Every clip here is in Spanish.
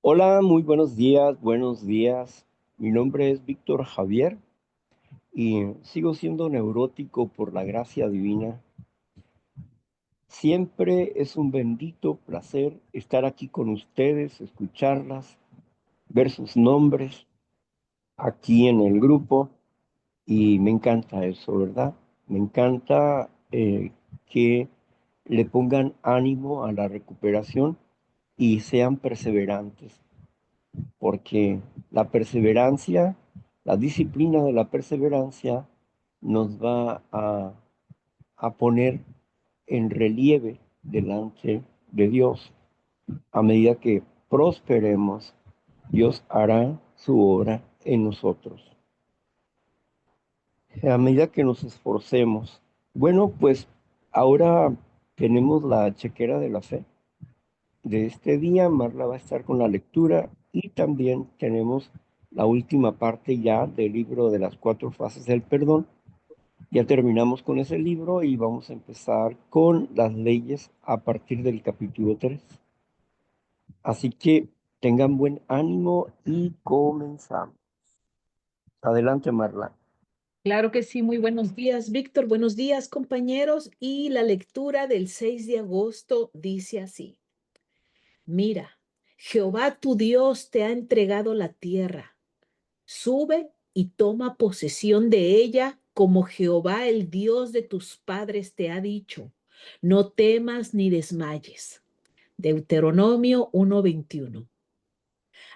Hola, muy buenos días, buenos días. Mi nombre es Víctor Javier y sigo siendo neurótico por la gracia divina. Siempre es un bendito placer estar aquí con ustedes, escucharlas, ver sus nombres aquí en el grupo y me encanta eso, ¿verdad? Me encanta que le pongan ánimo a la recuperación y sean perseverantes, porque la perseverancia, la disciplina de la perseverancia nos va a poner en relieve delante de Dios. A medida que prosperemos, Dios hará su obra en nosotros. A medida que nos esforcemos. Bueno, pues ahora tenemos la chequera de la fe de este día. Marla va a estar con la lectura y también tenemos la última parte ya del libro de las cuatro fases del perdón. Ya terminamos con ese libro y vamos a empezar con las leyes a partir del capítulo 3. Así que tengan buen ánimo y comenzamos. Adelante, Marla. Claro que sí, muy buenos días, Víctor. Buenos días, compañeros. Y la lectura del 6 de agosto dice así: Mira, Jehová tu Dios te ha entregado la tierra. Sube y toma posesión de ella como Jehová el Dios de tus padres te ha dicho. No temas ni desmayes. Deuteronomio 1:21.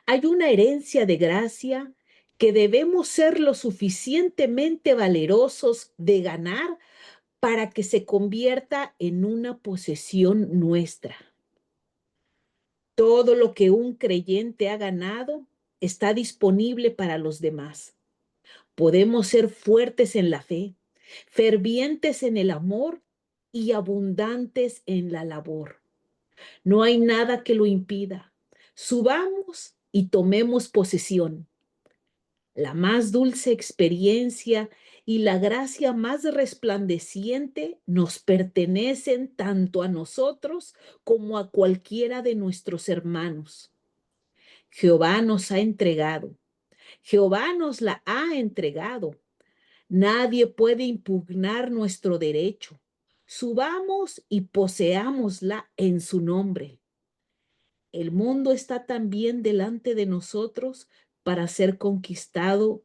Hay una herencia de gracia que debemos ser lo suficientemente valerosos de ganar para que se convierta en una posesión nuestra. Todo lo que un creyente ha ganado está disponible para los demás. Podemos ser fuertes en la fe, fervientes en el amor y abundantes en la labor. No hay nada que lo impida. Subamos y tomemos posesión. La más dulce experiencia y la gracia más resplandeciente nos pertenecen tanto a nosotros como a cualquiera de nuestros hermanos. Jehová nos ha entregado. Jehová nos la ha entregado. Nadie puede impugnar nuestro derecho. Subamos y poseámosla en su nombre. El mundo está también delante de nosotros para ser conquistado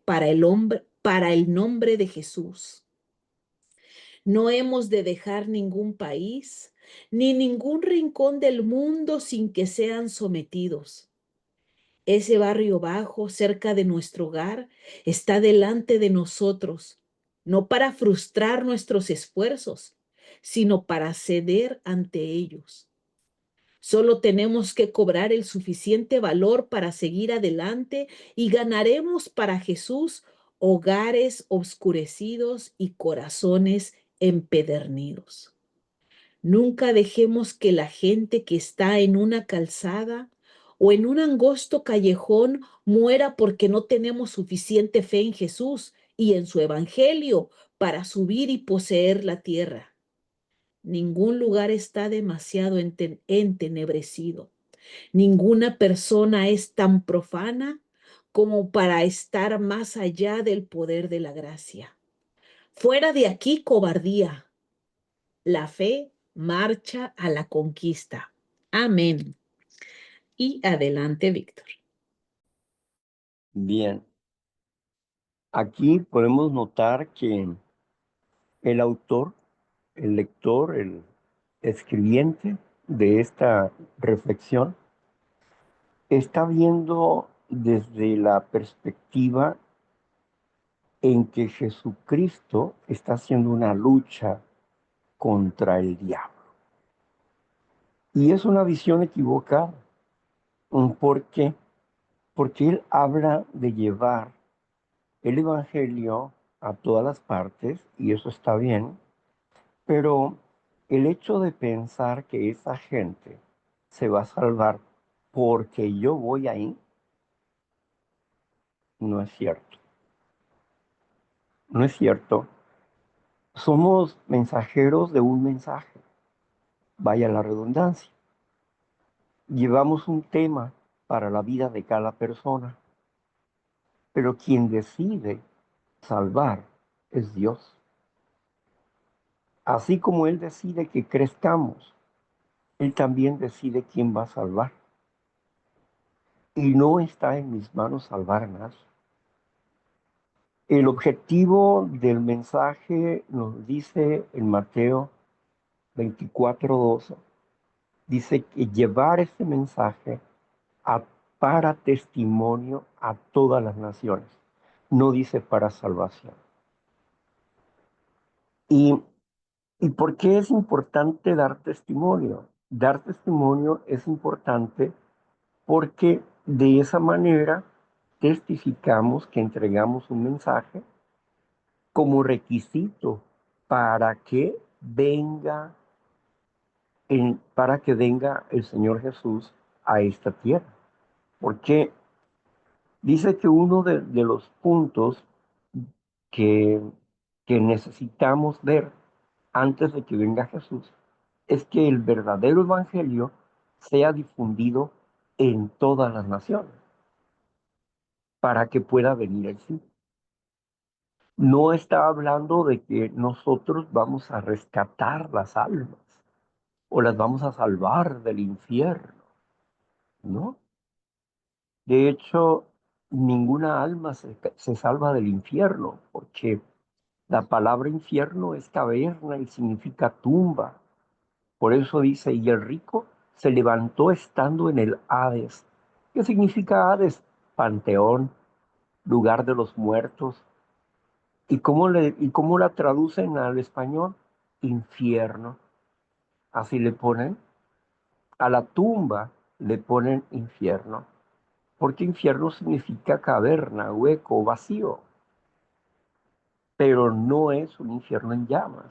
para el nombre de Jesús. No hemos de dejar ningún país ni ningún rincón del mundo sin que sean sometidos. Ese barrio bajo, cerca de nuestro hogar, está delante de nosotros, no para frustrar nuestros esfuerzos, sino para ceder ante ellos. Solo tenemos que cobrar el suficiente valor para seguir adelante y ganaremos para Jesús hogares obscurecidos y corazones empedernidos. Nunca dejemos que la gente que está en una calzada o en un angosto callejón muera porque no tenemos suficiente fe en Jesús y en su evangelio para subir y poseer la tierra. Ningún lugar está demasiado entenebrecido. Ninguna persona es tan profana como para estar más allá del poder de la gracia. Fuera de aquí, cobardía. La fe marcha a la conquista. Amén. Y adelante, Víctor. Bien, aquí podemos notar que el autor, el lector, el escribiente de esta reflexión está viendo desde la perspectiva en que Jesucristo está haciendo una lucha contra el diablo. Y es una visión equivocada. ¿Por qué? Porque él habla de llevar el evangelio a todas las partes, y eso está bien, pero el hecho de pensar que esa gente se va a salvar porque yo voy ahí, no es cierto. No es cierto. Somos mensajeros de un mensaje. vaya la redundancia. Llevamos un tema para la vida de cada persona, pero quien decide salvar es Dios. Así como Él decide que crezcamos, Él también decide quién va a salvar. Y no está en mis manos salvar a nadie. El objetivo del mensaje nos dice en Mateo 24:12, dice que llevar este mensaje a- para testimonio a todas las naciones. No dice para salvación. ¿Y, y por qué es importante dar testimonio? Dar testimonio es importante porque de esa manera testificamos que entregamos un mensaje como requisito para que venga para que venga el Señor Jesús a esta tierra. Porque dice que uno de los puntos que, que necesitamos ver antes de que venga Jesús es que el verdadero evangelio sea difundido en todas las naciones para que pueda venir el sí. No está hablando de que nosotros vamos a rescatar las almas o las vamos a salvar del infierno, ¿no? De hecho, ninguna alma se salva del infierno, porque la palabra infierno es caverna y significa tumba. Por eso dice, y el rico se levantó estando en el Hades. ¿Qué significa Hades? Panteón, lugar de los muertos. ¿Y cómo la traducen al español? Infierno. Así le ponen. A la tumba le ponen infierno. Porque infierno significa caverna, hueco, vacío. Pero no es un infierno en llamas,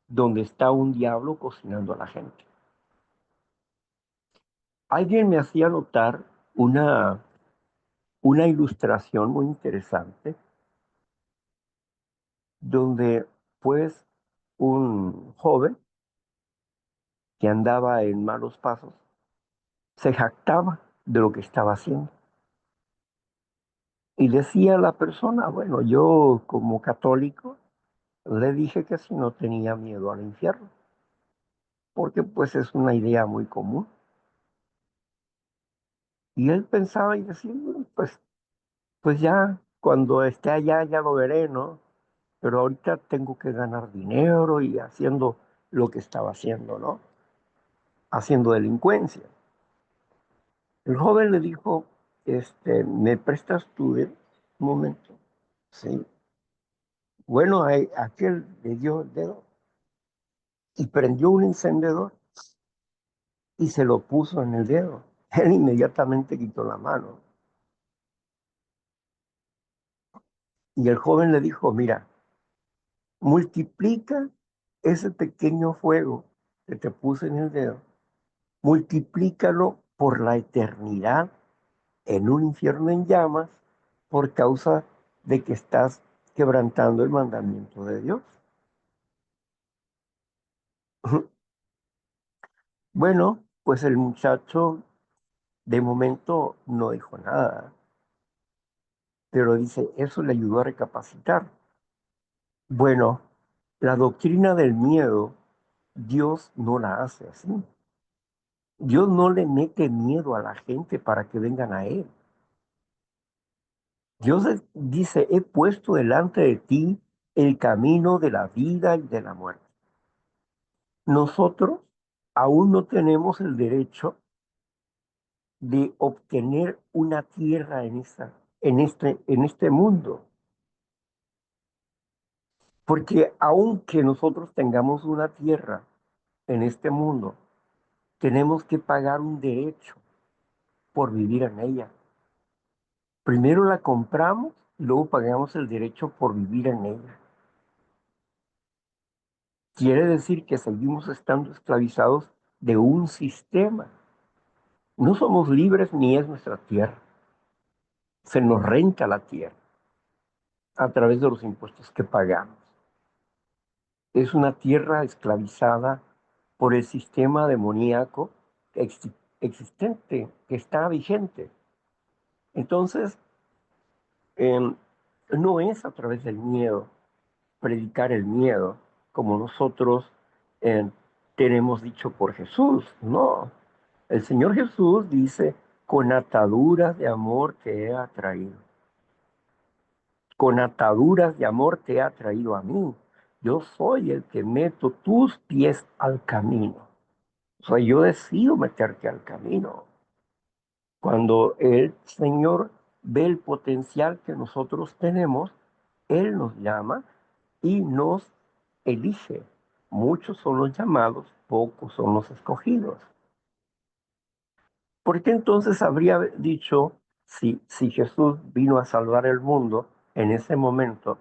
donde está un diablo cocinando a la gente. Alguien me hacía notar una ilustración muy interesante, donde pues un joven que andaba en malos pasos se jactaba de lo que estaba haciendo. Y decía a la persona, bueno, yo como católico le dije que si no tenía miedo al infierno, porque pues es una idea muy común. Y él pensaba y decía, "Bueno, pues ya cuando esté allá ya lo veré, ¿no? Pero ahorita tengo que ganar dinero y haciendo lo que estaba haciendo, ¿no? Haciendo delincuencia". El joven le dijo, ¿me prestas un momento? Sí. Bueno, aquel le dio el dedo y prendió un encendedor y se lo puso en el dedo. Él inmediatamente quitó la mano. Y el joven le dijo, mira, multiplica ese pequeño fuego que te puse en el dedo, multiplícalo por la eternidad en un infierno en llamas por causa de que estás quebrantando el mandamiento de Dios. Bueno, pues el muchacho de momento no dijo nada, pero dice, eso le ayudó a recapacitar. Bueno, la doctrina del miedo, Dios no la hace así. Dios no le mete miedo a la gente para que vengan a Él. Dice, he puesto delante de ti el camino de la vida y de la muerte. Nosotros aún no tenemos el derecho de obtener una tierra en este mundo, porque aunque nosotros tengamos una tierra en este mundo, tenemos que pagar un derecho por vivir en ella. Primero la compramos y luego pagamos el derecho por vivir en ella. Quiere decir que seguimos estando esclavizados de un sistema. No somos libres ni es nuestra tierra. Se nos renta la tierra a través de los impuestos que pagamos. Es una tierra esclavizada por el sistema demoníaco existente, que está vigente. Entonces, em, no es a través del miedo, predicar el miedo, como nosotros em, tenemos dicho por Jesús. No, el Señor Jesús dice, con ataduras de amor te he atraído. Con ataduras de amor te he atraído a mí. Yo soy el que meto tus pies al camino. O sea, yo decido meterte al camino. Cuando el Señor ve el potencial que nosotros tenemos, Él nos llama y nos elige. Muchos son los llamados, pocos son los escogidos. ¿Por qué entonces habría dicho, si Jesús vino a salvar el mundo en ese momento,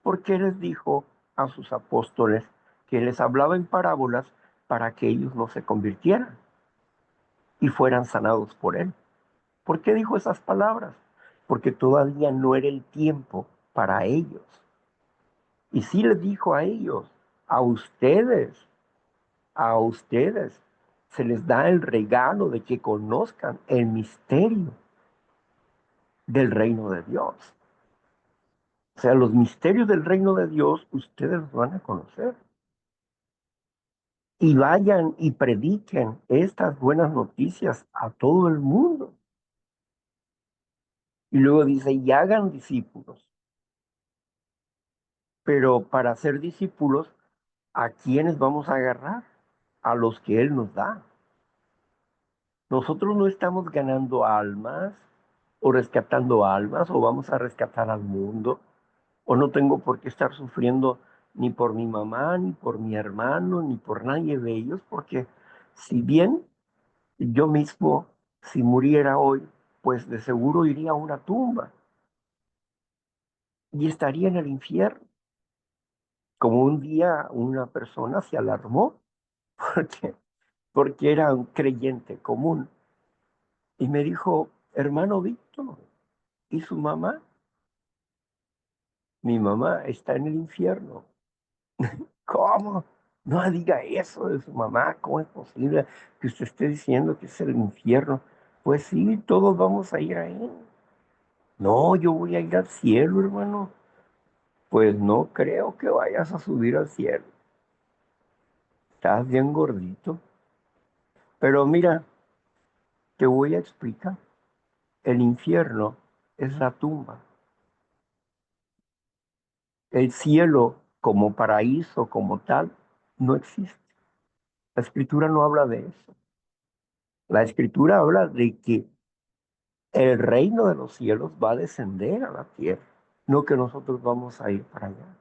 por qué les dijo a sus apóstoles que les hablaba en parábolas para que ellos no se convirtieran y fueran sanados por Él? ¿Por qué dijo esas palabras? Porque todavía no era el tiempo para ellos. Y sí les dijo a ellos, a ustedes, a ustedes se les da el regalo de que conozcan el misterio del reino de Dios. O sea, los misterios del reino de Dios ustedes los van a conocer. Y vayan y prediquen estas buenas noticias a todo el mundo. Y luego dice, y hagan discípulos. Pero para ser discípulos, ¿a quiénes vamos a agarrar? A los que Él nos da. Nosotros no estamos ganando almas o rescatando almas o vamos a rescatar al mundo o no tengo por qué estar sufriendo ni por mi mamá, ni por mi hermano, ni por nadie de ellos, porque si bien yo mismo, si muriera hoy, pues de seguro iría a una tumba y estaría en el infierno. Como un día una persona se alarmó porque, porque era un creyente común y me dijo, hermano Víctor, ¿y su mamá? Mi mamá está en el infierno. ¿Cómo? No diga eso de su mamá. ¿Cómo es posible que usted esté diciendo que es el infierno? Pues sí, todos vamos a ir ahí. No, yo voy a ir al cielo, hermano. Pues no creo que vayas a subir al cielo. Estás bien gordito. Pero mira, te voy a explicar. El infierno es la tumba. El cielo como paraíso, como tal, no existe. La escritura no habla de eso. La escritura habla de que el reino de los cielos va a descender a la tierra, no que nosotros vamos a ir para allá.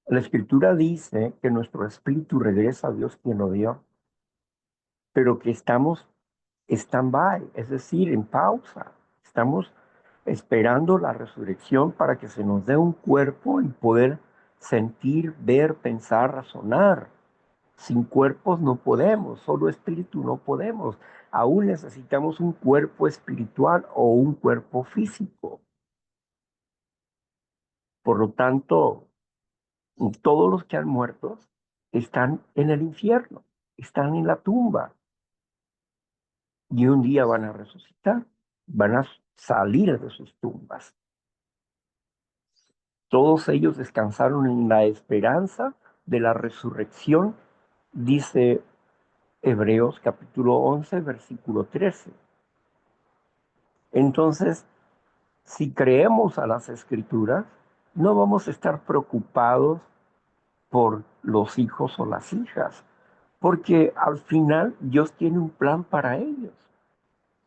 La escritura dice que nuestro espíritu regresa a Dios quien lo dio, pero que estamos stand-by, es decir, en pausa. Estamos esperando la resurrección para que se nos dé un cuerpo y poder sentir, ver, pensar, razonar. Sin cuerpos no podemos, solo espíritu no podemos. Aún necesitamos un cuerpo espiritual o un cuerpo físico. Por lo tanto, todos los que han muerto están en el infierno, están en la tumba y un día van a resucitar, van a salir de sus tumbas. Todos ellos descansaron en la esperanza de la resurrección, dice Hebreos capítulo 11, versículo 13. Entonces, si creemos a las escrituras, no vamos a estar preocupados por los hijos o las hijas, porque al final Dios tiene un plan para ellos.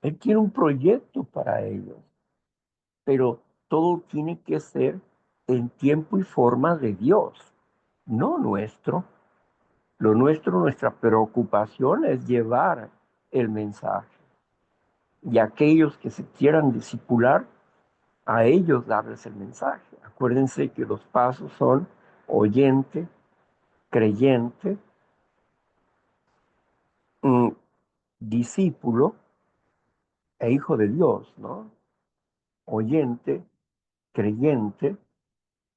Él tiene un proyecto para ellos, pero todo tiene que ser en tiempo y forma de Dios, no nuestro. Lo nuestro, nuestra preocupación es llevar el mensaje. Y aquellos que se quieran discipular, a ellos darles el mensaje. Acuérdense que los pasos son oyente, creyente, mm, discípulo e hijo de Dios, ¿no? Oyente, creyente,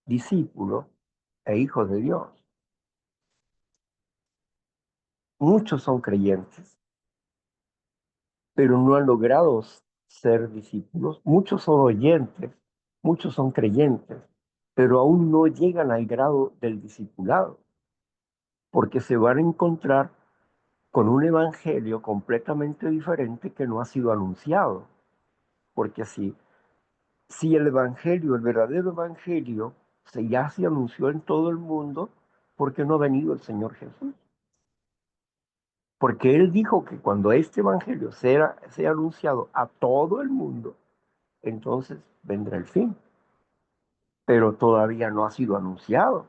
discípulo e hijo de Dios. Muchos son creyentes, pero no han logrado ser discípulos. Muchos son oyentes, muchos son creyentes, pero aún no llegan al grado del discipulado, porque se van a encontrar con un evangelio completamente diferente que no ha sido anunciado. Porque si el evangelio, el verdadero evangelio, ya se anunció en todo el mundo, ¿por qué no ha venido el Señor Jesús? Porque Él dijo que cuando este evangelio sea anunciado a todo el mundo, entonces vendrá el fin. Pero todavía no ha sido anunciado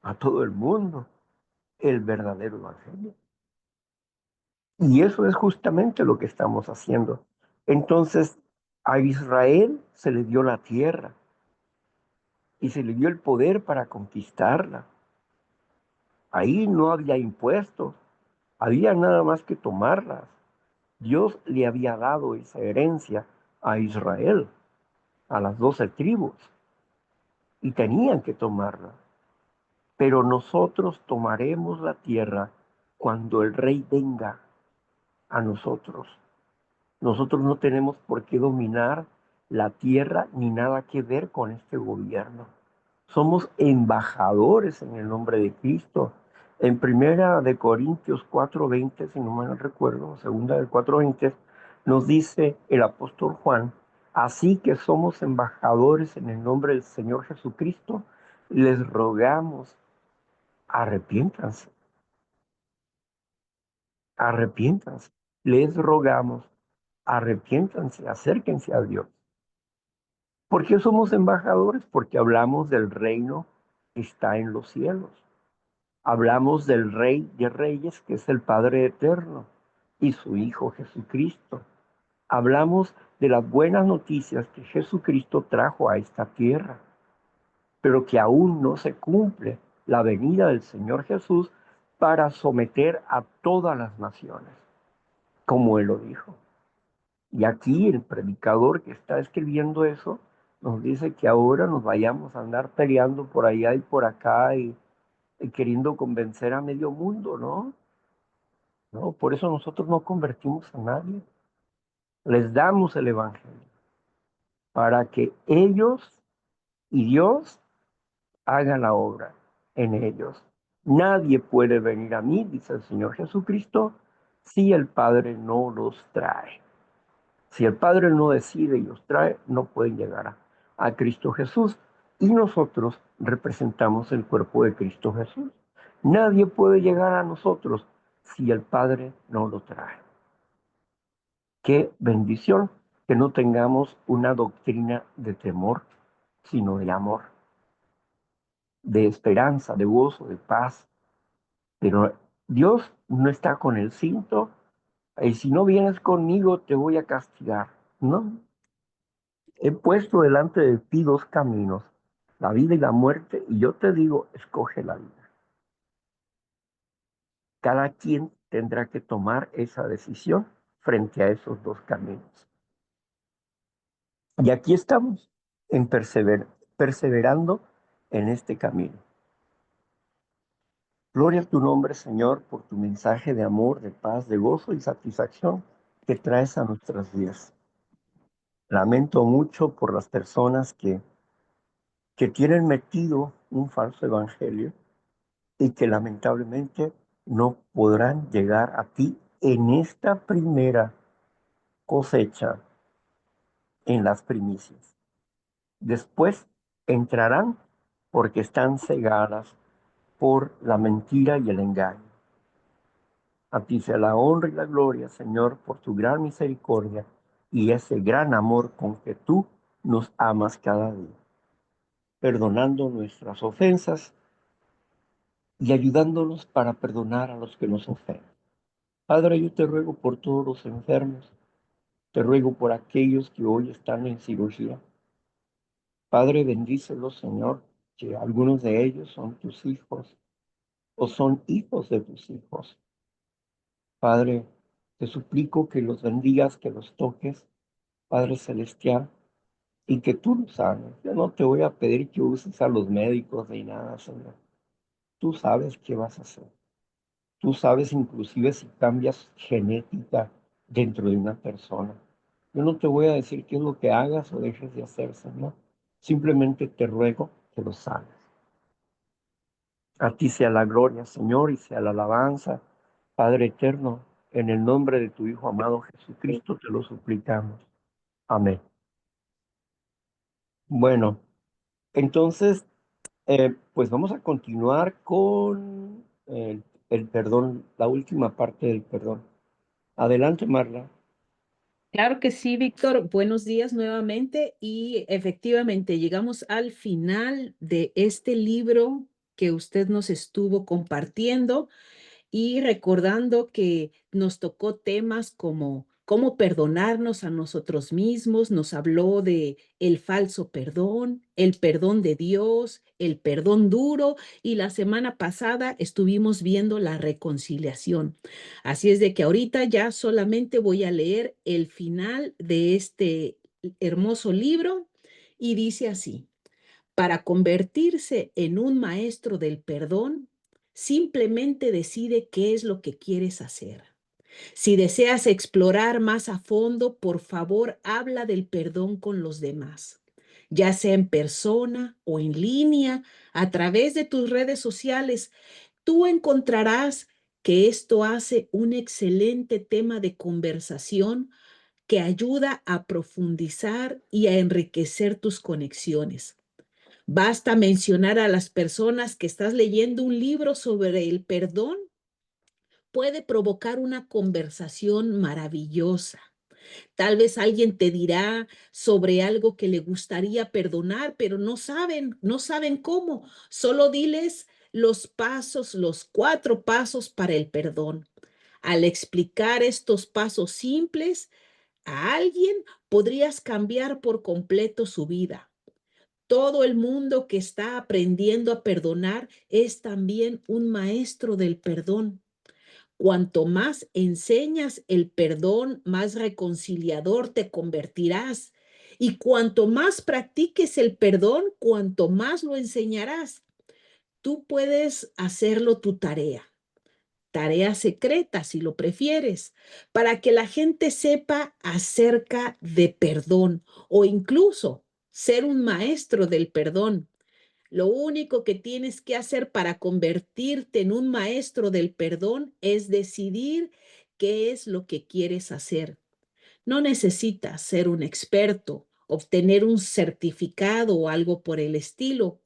a todo el mundo el verdadero evangelio. Y eso es justamente lo que estamos haciendo. Entonces, a Israel se le dio la tierra y se le dio el poder para conquistarla. Ahí no había impuestos, había nada más que tomarlas. Dios le había dado esa herencia a Israel, a las 12 tribus, y tenían que tomarla. Pero nosotros tomaremos la tierra cuando el rey venga a nosotros. Nosotros no tenemos por qué dominar la tierra ni nada que ver con este gobierno. Somos embajadores en el nombre de Cristo. En primera de Corintios 4:20, si no mal recuerdo, segunda del 4:20, nos dice el apóstol Juan, así que somos embajadores en el nombre del Señor Jesucristo, les rogamos, arrepiéntanse, arrepiéntanse, les rogamos, arrepiéntanse, acérquense a Dios. ¿Por qué somos embajadores? Porque hablamos del reino que está en los cielos. Hablamos del Rey de Reyes, que es el Padre Eterno, y su Hijo Jesucristo. Hablamos de las buenas noticias que Jesucristo trajo a esta tierra, pero que aún no se cumple la venida del Señor Jesús para someter a todas las naciones, como Él lo dijo. Y aquí el predicador que está escribiendo eso nos dice que ahora nos vayamos a andar peleando por allá y por acá y queriendo convencer a medio mundo, ¿no? No, por eso nosotros no convertimos a nadie. Les damos el evangelio para que ellos y Dios hagan la obra en ellos. Nadie puede venir a mí, dice el Señor Jesucristo, si el Padre no los trae. Si el Padre no decide y los trae, no pueden llegar a Cristo Jesús. Y nosotros representamos el cuerpo de Cristo Jesús. Nadie puede llegar a nosotros si el Padre no lo trae. Qué bendición que no tengamos una doctrina de temor, sino de amor, de esperanza, de gozo, de paz. Pero Dios no está con el cinto y si no vienes conmigo te voy a castigar. No, he puesto delante de ti dos caminos, la vida y la muerte, y yo te digo, escoge la vida. Cada quien tendrá que tomar esa decisión frente a esos dos caminos. Y aquí estamos, perseverando en este camino. Gloria a tu nombre, Señor, por tu mensaje de amor, de paz, de gozo y satisfacción que traes a nuestras vidas. Lamento mucho por las personas que tienen metido un falso evangelio y que lamentablemente no podrán llegar a ti en esta primera cosecha, en las primicias. Después entrarán porque están cegadas por la mentira y el engaño. A ti sea la honra y la gloria, Señor, por tu gran misericordia y ese gran amor con que tú nos amas cada día, perdonando nuestras ofensas y ayudándonos para perdonar a los que nos ofenden. Padre, yo te ruego por todos los enfermos, te ruego por aquellos que hoy están en cirugía. Padre, bendícelos, Señor, que algunos de ellos son tus hijos o son hijos de tus hijos. Padre, te suplico que los bendigas, que los toques, Padre Celestial, y que tú los sanes. Yo no te voy a pedir que uses a los médicos ni nada, Señor. Tú sabes qué vas a hacer. Tú sabes inclusive si cambias genética dentro de una persona. Yo no te voy a decir qué es lo que hagas o dejes de hacer, Señor. Simplemente te ruego que lo hagas. A ti sea la gloria, Señor, y sea la alabanza, Padre eterno, en el nombre de tu Hijo amado Jesucristo te lo suplicamos. Amén. Bueno, entonces, pues vamos a continuar con el perdón, la última parte del perdón. Adelante, Marla. Claro que sí, Víctor. Buenos días nuevamente y efectivamente llegamos al final de este libro que usted nos estuvo compartiendo y recordando que nos tocó temas como cómo perdonarnos a nosotros mismos, nos habló de el falso perdón, el perdón de Dios, el perdón duro y la semana pasada estuvimos viendo la reconciliación. Así es de que ahorita ya solamente voy a leer el final de este hermoso libro y dice así: para convertirse en un maestro del perdón, simplemente decide qué es lo que quieres hacer. Si deseas explorar más a fondo, por favor, habla del perdón con los demás, ya sea en persona o en línea, a través de tus redes sociales. Tú encontrarás que esto hace un excelente tema de conversación que ayuda a profundizar y a enriquecer tus conexiones. Basta mencionar a las personas que estás leyendo un libro sobre el perdón, puede provocar una conversación maravillosa. Tal vez alguien te dirá sobre algo que le gustaría perdonar, pero no saben cómo. Solo diles los pasos, los 4 pasos para el perdón. Al explicar estos pasos simples a alguien, podrías cambiar por completo su vida. Todo el mundo que está aprendiendo a perdonar es también un maestro del perdón. Cuanto más enseñas el perdón, más reconciliador te convertirás. Y cuanto más practiques el perdón, cuanto más lo enseñarás. Tú puedes hacerlo tu tarea secreta si lo prefieres, para que la gente sepa acerca de perdón o incluso ser un maestro del perdón. Lo único que tienes que hacer para convertirte en un maestro del perdón es decidir qué es lo que quieres hacer. No necesitas ser un experto, obtener un certificado o algo por el estilo.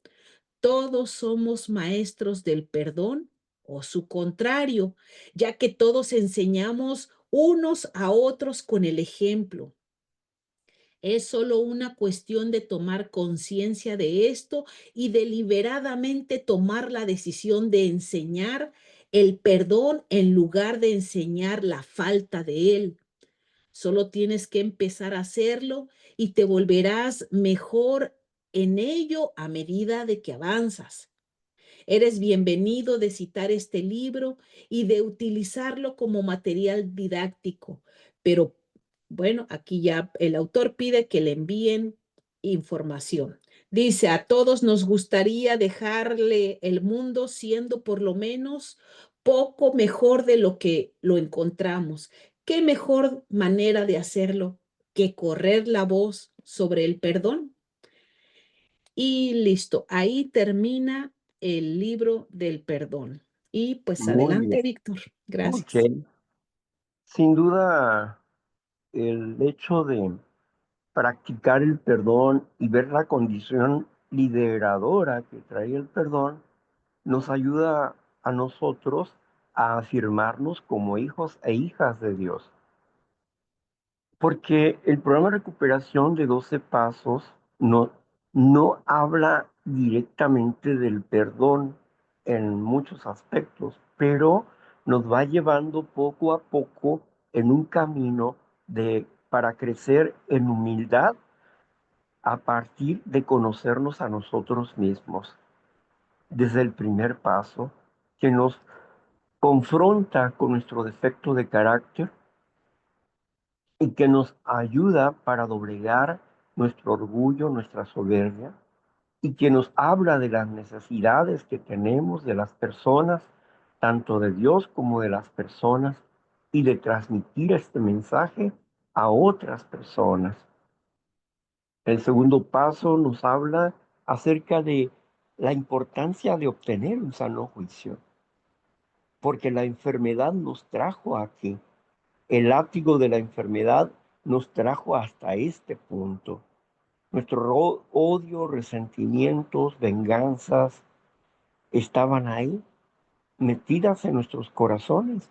Todos somos maestros del perdón o su contrario, ya que todos enseñamos unos a otros con el ejemplo. Es solo una cuestión de tomar conciencia de esto y deliberadamente tomar la decisión de enseñar el perdón en lugar de enseñar la falta de él. Solo tienes que empezar a hacerlo y te volverás mejor en ello a medida de que avanzas. Eres bienvenido de citar este libro y de utilizarlo como material didáctico, pero bueno, aquí ya el autor pide que le envíen información. Dice, a todos nos gustaría dejarle el mundo siendo por lo menos poco mejor de lo que lo encontramos. ¿Qué mejor manera de hacerlo que correr la voz sobre el perdón? Y listo, ahí termina el libro del perdón. Y pues Muy adelante, bien. Víctor. Ok. Gracias. Sin duda, el hecho de practicar el perdón y ver la condición lideradora que trae el perdón nos ayuda a nosotros a afirmarnos como hijos e hijas de Dios. Porque el programa de recuperación de 12 pasos no habla directamente del perdón en muchos aspectos, pero nos va llevando poco a poco en un camino para crecer en humildad a partir de conocernos a nosotros mismos. Desde el primer paso, que nos confronta con nuestro defecto de carácter y que nos ayuda para doblegar nuestro orgullo, nuestra soberbia, y que nos habla de las necesidades que tenemos de las personas tanto de Dios como de las personas, y de transmitir este mensaje a otras personas. El segundo paso nos habla acerca de la importancia de obtener un sano juicio, porque la enfermedad nos trajo aquí. El látigo de la enfermedad nos trajo hasta este punto. Nuestro odio, resentimientos, venganzas estaban ahí, metidas en nuestros corazones.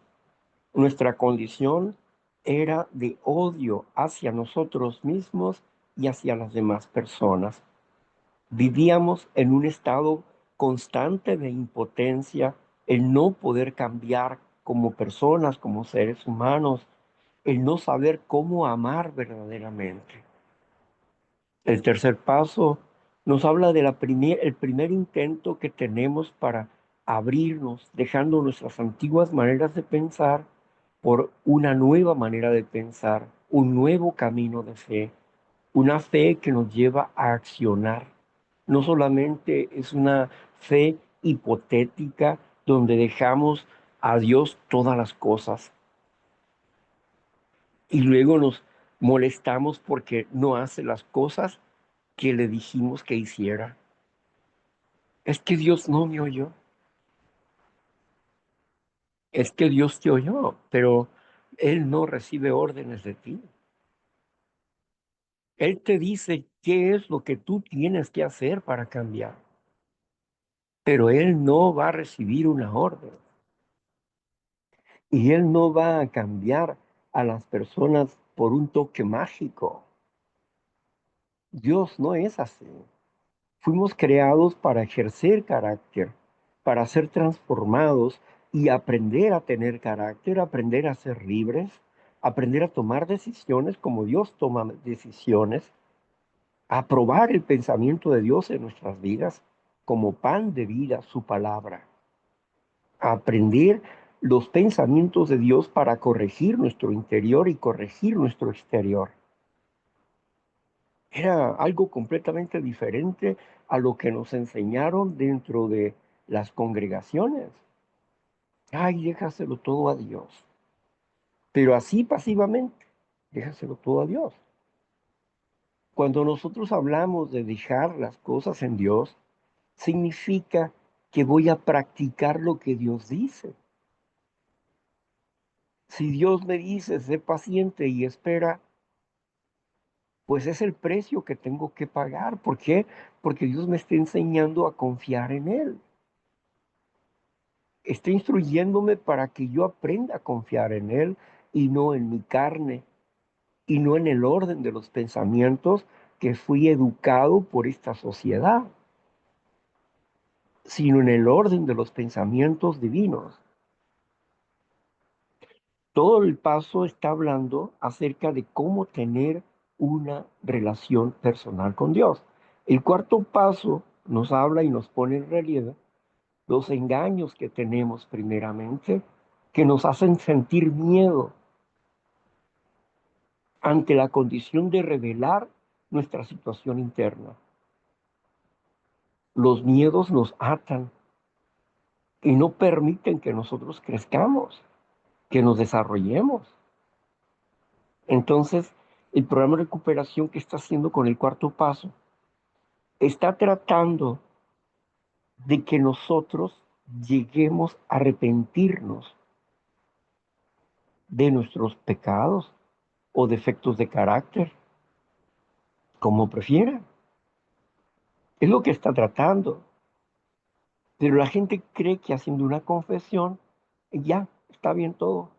Nuestra condición era de odio hacia nosotros mismos y hacia las demás personas. Vivíamos en un estado constante de impotencia, el no poder cambiar como personas, como seres humanos, el no saber cómo amar verdaderamente. El tercer paso nos habla de el primer intento que tenemos para abrirnos, dejando nuestras antiguas maneras de pensar por una nueva manera de pensar, un nuevo camino de fe, una fe que nos lleva a accionar. No solamente es una fe hipotética donde dejamos a Dios todas las cosas y luego nos molestamos porque no hace las cosas que le dijimos que hiciera. Es que Dios no me oyó, es que Dios te oyó, pero Él no recibe órdenes de ti. Él te dice qué es lo que tú tienes que hacer para cambiar, pero Él no va a recibir una orden y Él no va a cambiar a las personas por un toque mágico. Dios no es así. Fuimos creados para ejercer carácter, para ser transformados y aprender a tener carácter, aprender a ser libres, aprender a tomar decisiones como Dios toma decisiones, a probar el pensamiento de Dios en nuestras vidas como pan de vida, su palabra, a aprender los pensamientos de Dios para corregir nuestro interior y corregir nuestro exterior. Era algo completamente diferente a lo que nos enseñaron dentro de las congregaciones. Ay, déjaselo todo a Dios. Pero así pasivamente, déjaselo todo a Dios. Cuando nosotros hablamos de dejar las cosas en Dios, significa que voy a practicar lo que Dios dice. Si Dios me dice, sé paciente y espera, pues es el precio que tengo que pagar. ¿Por qué? Porque Dios me está enseñando a confiar en Él. Está instruyéndome para que yo aprenda a confiar en Él y no en mi carne y no en el orden de los pensamientos que fui educado por esta sociedad, sino en el orden de los pensamientos divinos. Todo el paso está hablando acerca de cómo tener una relación personal con Dios. El cuarto paso nos habla y nos pone en relieve los engaños que tenemos primeramente, que nos hacen sentir miedo ante la condición de revelar nuestra situación interna. Los miedos nos atan y no permiten que nosotros crezcamos, que nos desarrollemos. Entonces, el programa de recuperación que está haciendo con el cuarto paso está tratando de que nosotros lleguemos a arrepentirnos de nuestros pecados o defectos de carácter, como prefiera. Es lo que está tratando. Pero la gente cree que haciendo una confesión, ya está bien todo.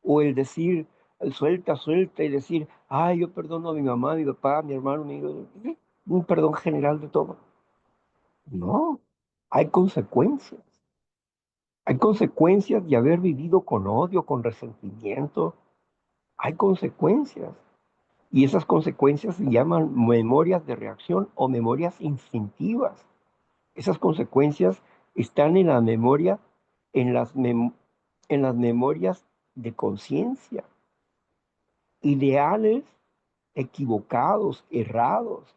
O el decir, el suelta, suelta y decir, ay, yo perdono a mi mamá, a mi papá, a mi hermano, a mi hijo, un perdón general de todo. No, hay consecuencias. Hay consecuencias de haber vivido con odio, con resentimiento. Hay consecuencias. Y esas consecuencias se llaman memorias de reacción o memorias instintivas. Esas consecuencias están en la memoria, en en las memorias de conciencia, ideales equivocados, errados,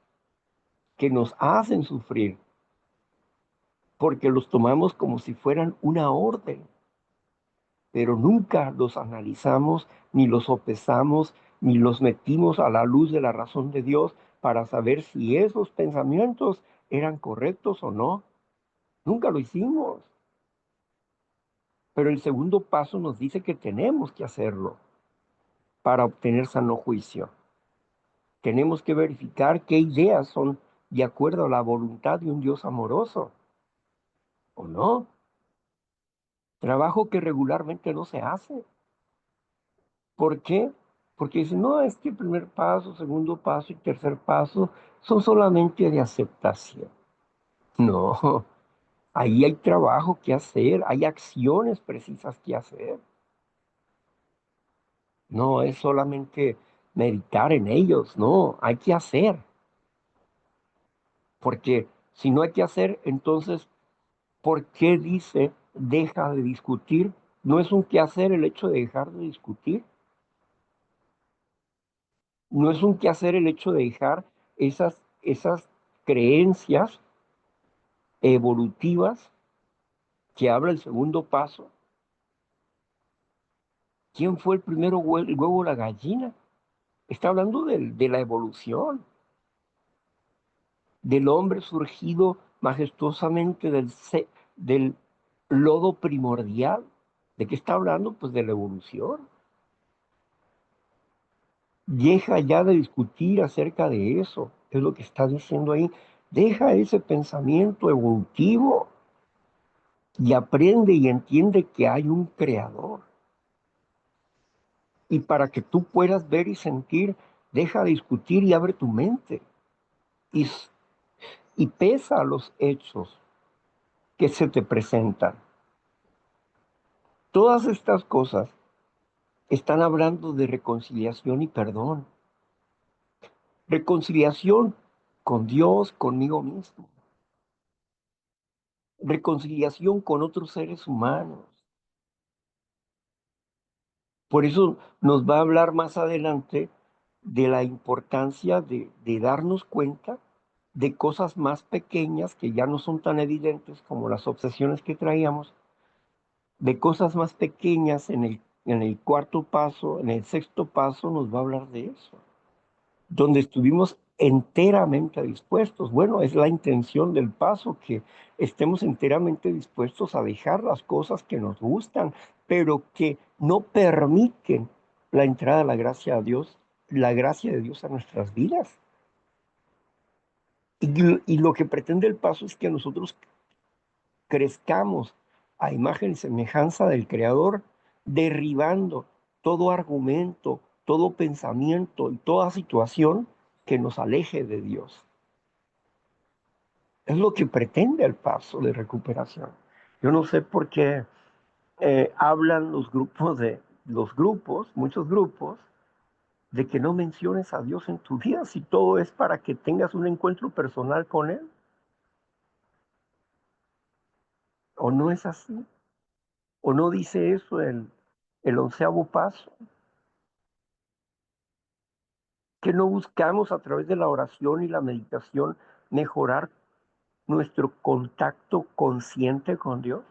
que nos hacen sufrir porque los tomamos como si fueran una orden, pero nunca los analizamos, ni los sopesamos, ni los metimos a la luz de la razón de Dios para saber si esos pensamientos eran correctos o no. Nunca lo hicimos. Pero el segundo paso nos dice que tenemos que hacerlo para obtener sano juicio. Tenemos que verificar qué ideas son de acuerdo a la voluntad de un Dios amoroso o no. Trabajo que regularmente no se hace. ¿Por qué? Porque dicen, no, es que el primer paso, segundo paso y tercer paso son solamente de aceptación. No, ahí hay trabajo que hacer, hay acciones precisas que hacer. No es solamente meditar en ellos, no, hay que hacer. Porque si no hay que hacer, entonces, ¿por qué dice deja de discutir? No es un quehacer el hecho de dejar de discutir. No es un quehacer el hecho de dejar esas creencias evolutivas que habla el segundo paso. ¿Quién fue el primero, el huevo o la gallina? Está hablando de la evolución, del hombre surgido majestuosamente del lodo primordial. ¿De qué está hablando? Pues de la evolución. Deja ya de discutir acerca de eso, es lo que está diciendo ahí. Deja ese pensamiento evolutivo y aprende y entiende que hay un creador. Y para que tú puedas ver y sentir, deja de discutir y abre tu mente. Y, y pesa los hechos que se te presentan. Todas estas cosas están hablando de reconciliación y perdón. Reconciliación con Dios, conmigo mismo. Reconciliación con otros seres humanos. Por eso nos va a hablar más adelante de la importancia de darnos cuenta de cosas más pequeñas que ya no son tan evidentes como las obsesiones que traíamos, de cosas más pequeñas en el cuarto paso, en el sexto paso nos va a hablar de eso, donde estuvimos enteramente dispuestos. Bueno, es la intención del paso, que estemos enteramente dispuestos a dejar las cosas que nos gustan, pero que no permiten la entrada de la gracia a Dios, la gracia de Dios a nuestras vidas. Y lo que pretende el paso es que nosotros crezcamos a imagen y semejanza del Creador, derribando todo argumento, todo pensamiento y toda situación que nos aleje de Dios. Es lo que pretende el paso de recuperación. Yo no sé por qué hablan los grupos, muchos grupos, de que no menciones a Dios en tu vida si todo es para que tengas un encuentro personal con Él. ¿O no es así? ¿O no dice eso el onceavo paso? Que no buscamos a través de la oración y la meditación mejorar nuestro contacto consciente con Dios.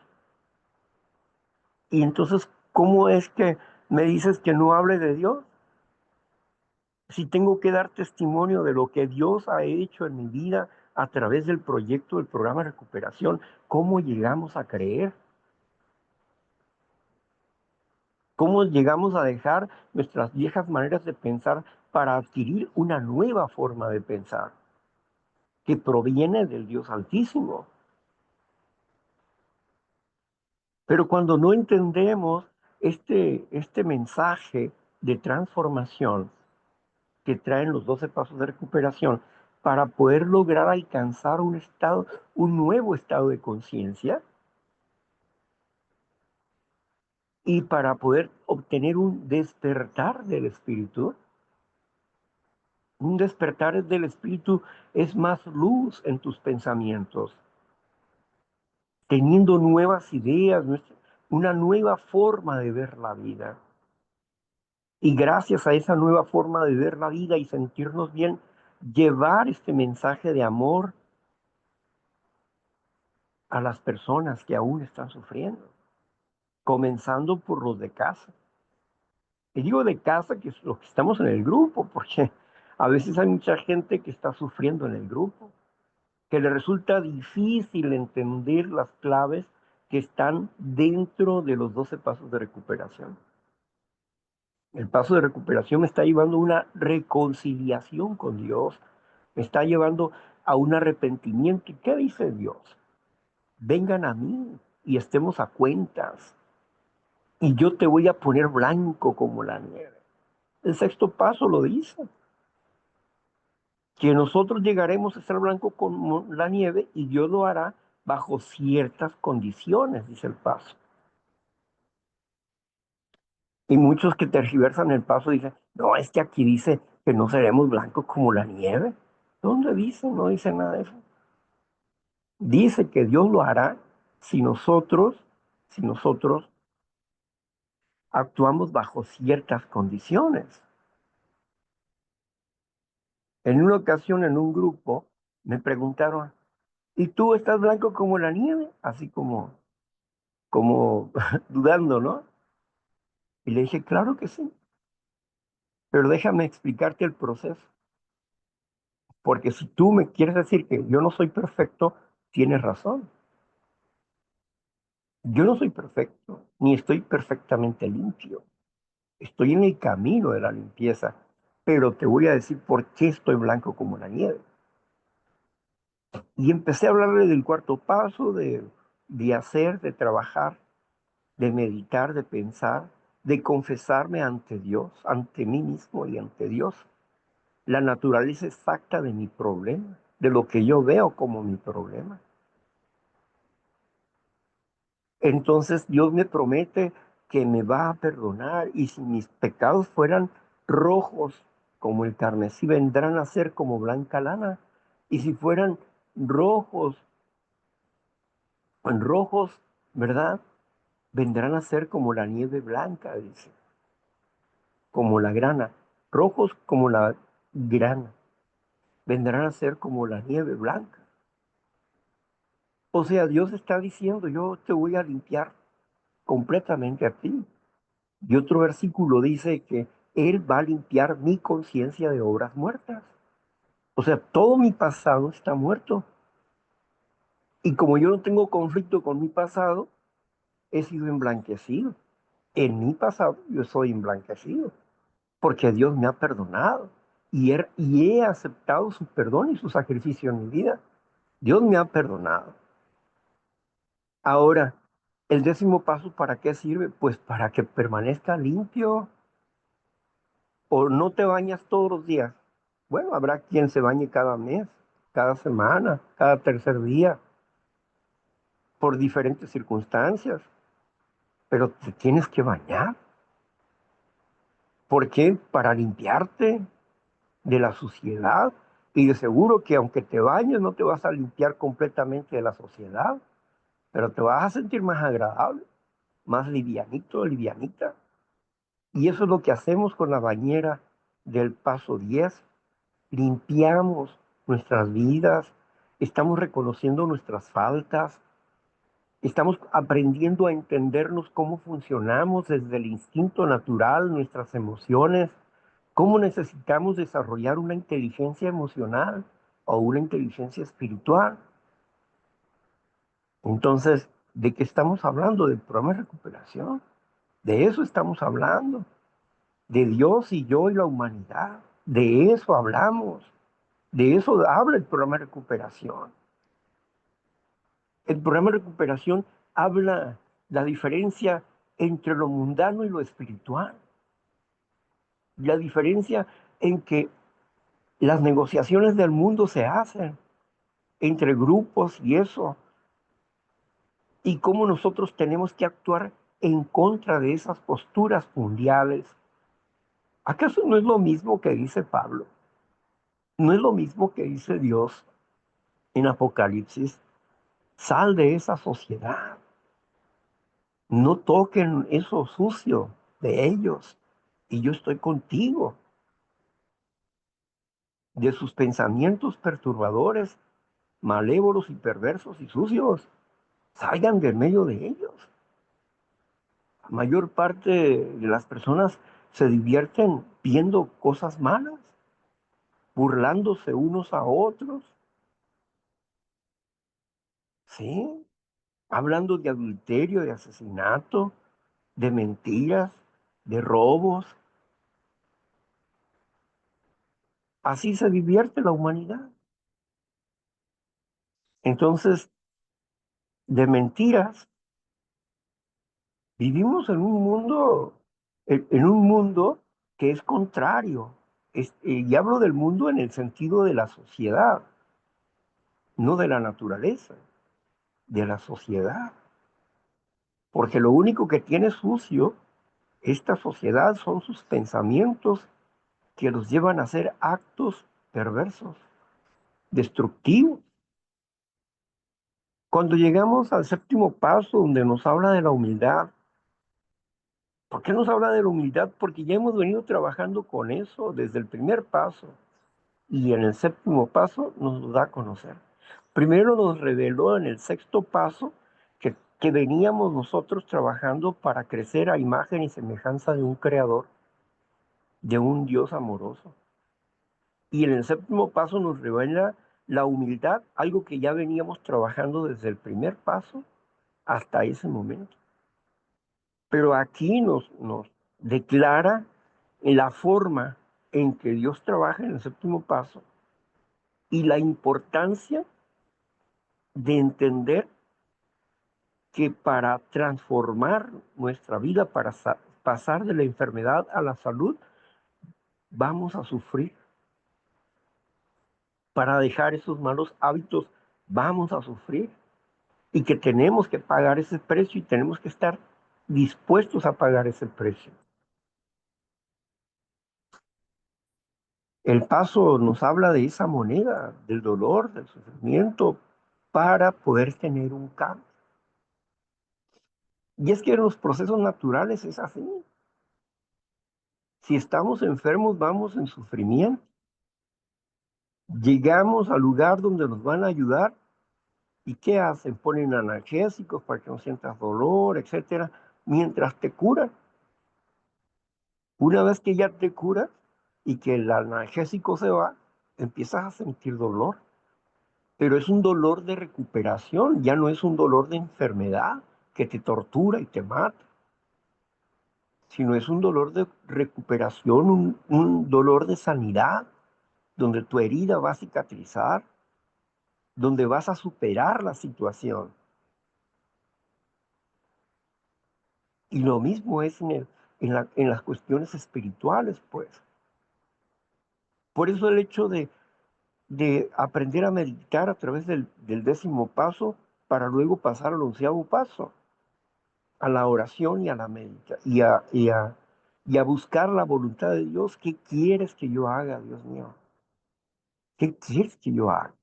Y entonces, ¿cómo es que me dices que no hable de Dios? Si tengo que dar testimonio de lo que Dios ha hecho en mi vida a través del proyecto del programa de recuperación, ¿cómo llegamos a creer? ¿Cómo llegamos a dejar nuestras viejas maneras de pensar para adquirir una nueva forma de pensar que proviene del Dios Altísimo? Pero cuando no entendemos este mensaje de transformación que traen los 12 pasos de recuperación, para poder lograr alcanzar un estado, un nuevo estado de conciencia, y para poder obtener un despertar del espíritu, un despertar del espíritu es más luz en tus pensamientos, teniendo nuevas ideas, una nueva forma de ver la vida. Y gracias a esa nueva forma de ver la vida y sentirnos bien, llevar este mensaje de amor a las personas que aún están sufriendo, comenzando por los de casa. Y digo de casa que es los que estamos en el grupo, porque a veces hay mucha gente que está sufriendo en el grupo, que le resulta difícil entender las claves que están dentro de los 12 pasos de recuperación. El paso de recuperación me está llevando a una reconciliación con Dios, me está llevando a un arrepentimiento. ¿Y qué dice Dios? Vengan a mí y estemos a cuentas, y yo te voy a poner blanco como la nieve. El sexto paso lo dice, que nosotros llegaremos a ser blanco como la nieve y Dios lo hará bajo ciertas condiciones, dice el paso. Y muchos que tergiversan el paso dicen, no, es que aquí dice que no seremos blancos como la nieve. ¿Dónde dice? No dice nada de eso. Dice que Dios lo hará si nosotros actuamos bajo ciertas condiciones. En una ocasión, en un grupo, me preguntaron, ¿y tú estás blanco como la nieve? Así como dudando, ¿no? Y le dije, claro que sí, pero déjame explicarte el proceso, porque si tú me quieres decir que yo no soy perfecto, tienes razón. Yo no soy perfecto, ni estoy perfectamente limpio. Estoy en el camino de la limpieza, pero te voy a decir por qué estoy blanco como la nieve. Y empecé a hablarle del cuarto paso, de hacer, de trabajar, de meditar, de pensar, de confesarme ante Dios, ante mí mismo y ante Dios, la naturaleza exacta de mi problema, de lo que yo veo como mi problema. Entonces Dios me promete que me va a perdonar, y si mis pecados fueran rojos como el carmesí, vendrán a ser como blanca lana. Y si fueran rojos, en rojos, ¿verdad? Vendrán a ser como la nieve blanca, dice, como la grana, rojos como la grana, vendrán a ser como la nieve blanca. O sea, Dios está diciendo, yo te voy a limpiar completamente a ti. Y otro versículo dice que Él va a limpiar mi conciencia de obras muertas. O sea, todo mi pasado está muerto. Y como yo no tengo conflicto con mi pasado, he sido emblanquecido. En mi pasado yo soy emblanquecido, porque Dios me ha perdonado. Y he aceptado su perdón y su sacrificio en mi vida. Dios me ha perdonado. Ahora, el décimo paso, ¿para qué sirve? Pues para que permanezca limpio. ¿O no te bañas todos los días? Bueno, habrá quien se bañe cada mes, cada semana, cada tercer día, por diferentes circunstancias, pero te tienes que bañar. ¿Por qué? Para limpiarte de la suciedad. Y de seguro que aunque te bañes, no te vas a limpiar completamente de la suciedad, pero te vas a sentir más agradable, más livianito, livianita. Y eso es lo que hacemos con la bañera del paso 10. Limpiamos nuestras vidas, estamos reconociendo nuestras faltas, estamos aprendiendo a entendernos cómo funcionamos desde el instinto natural, nuestras emociones, cómo necesitamos desarrollar una inteligencia emocional o una inteligencia espiritual. Entonces, ¿de qué estamos hablando? Del programa de recuperación. De eso estamos hablando. De Dios y yo y la humanidad. De eso hablamos. De eso habla el programa de recuperación. El programa de recuperación habla la diferencia entre lo mundano y lo espiritual. La diferencia en que las negociaciones del mundo se hacen entre grupos y eso, y cómo nosotros tenemos que actuar en contra de esas posturas mundiales. ¿Acaso no es lo mismo que dice Pablo? ¿No es lo mismo que dice Dios en Apocalipsis? Sal de esa sociedad. No toquen eso sucio de ellos. Y yo estoy contigo. De sus pensamientos perturbadores, malévolos y perversos y sucios. salgan del medio de ellos. La mayor parte de las personas se divierten viendo cosas malas, burlándose unos a otros, ¿sí? Hablando de adulterio, de asesinato, de mentiras, de robos. Así se divierte la humanidad. Entonces, de mentiras, vivimos en un mundo que es contrario. Y hablo del mundo en el sentido de la sociedad, no de la naturaleza, de la sociedad. Porque lo único que tiene sucio esta sociedad son sus pensamientos que los llevan a hacer actos perversos, destructivos. Cuando llegamos al séptimo paso, donde nos habla de la humildad, ¿por qué nos habla de la humildad? Porque ya hemos venido trabajando con eso desde el primer paso y en el séptimo paso nos lo da a conocer. Primero nos reveló en el sexto paso que veníamos nosotros trabajando para crecer a imagen y semejanza de un creador, de un Dios amoroso. Y en el séptimo paso nos revela la humildad, algo que ya veníamos trabajando desde el primer paso hasta ese momento. Pero aquí nos declara la forma en que Dios trabaja en el séptimo paso y la importancia de entender que para transformar nuestra vida, para pasar de la enfermedad a la salud, vamos a sufrir. Para dejar esos malos hábitos, vamos a sufrir. Y que tenemos que pagar ese precio y tenemos que estar dispuestos a pagar ese precio. El paso nos habla de esa moneda, del dolor, del sufrimiento, para poder tener un cambio. Y es que en los procesos naturales es así. Si estamos enfermos, vamos en sufrimiento. Llegamos al lugar donde nos van a ayudar y ¿qué hacen? Ponen analgésicos para que no sientas dolor, etcétera, mientras te curan. Una vez que ya te curas y que el analgésico se va, empiezas a sentir dolor, pero es un dolor de recuperación, ya no es un dolor de enfermedad que te tortura y te mata, sino es un dolor de recuperación, un dolor de sanidad, donde tu herida va a cicatrizar, donde vas a superar la situación. Y lo mismo es en las cuestiones espirituales, pues. Por eso el hecho de aprender a meditar a través del décimo paso para luego pasar al onceavo paso, a la oración y a la meditación y a buscar la voluntad de Dios. ¿Qué quieres que yo haga, Dios mío? ¿Qué quieres que yo haga?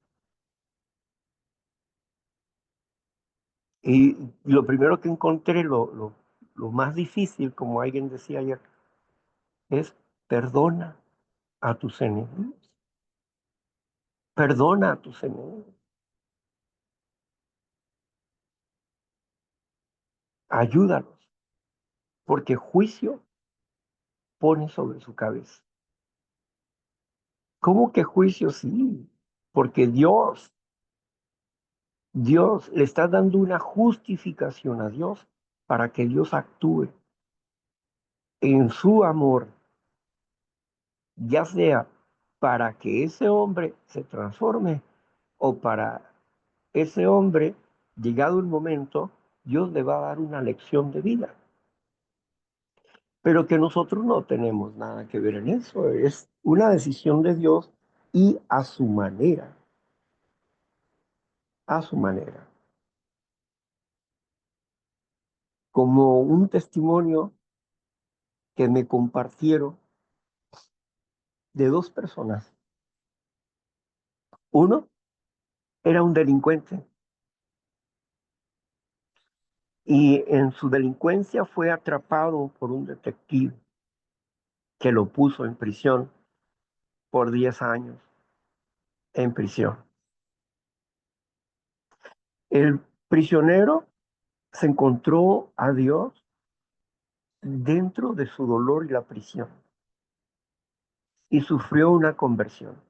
Y lo primero que encontré, lo más difícil, como alguien decía ayer, es perdona a tus enemigos. Perdona a tus enemigos. Ayúdalos, porque juicio pone sobre su cabeza. ¿Cómo que juicio? Sí, porque Dios le está dando una justificación a Dios para que Dios actúe en su amor, ya sea para que ese hombre se transforme o para ese hombre, llegado el momento, Dios le va a dar una lección de vida. Pero que nosotros no tenemos nada que ver en eso, es una decisión de Dios y a su manera. Como un testimonio que me compartieron de dos personas. Uno era un delincuente y en su delincuencia fue atrapado por un detective que lo puso en prisión por 10 años en prisión. Él Prisionero, se encontró a Dios dentro de su dolor y la prisión y sufrió una conversión.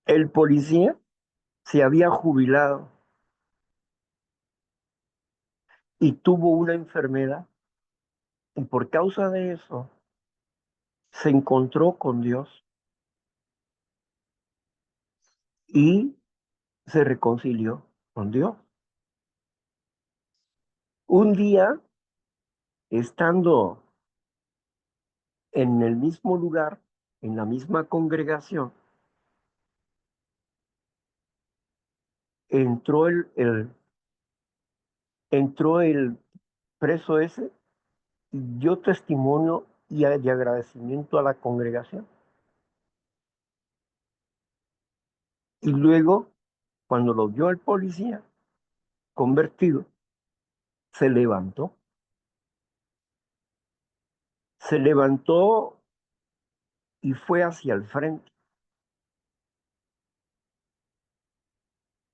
El policía se había jubilado y tuvo una enfermedad y por causa de eso se encontró con Dios y se reconcilió con Dios. Un día, estando en el mismo lugar, en la misma congregación, entró entró el preso ese y dio testimonio de agradecimiento a la congregación. Y luego, cuando lo vio el policía convertido, se levantó. Se levantó y fue hacia el frente.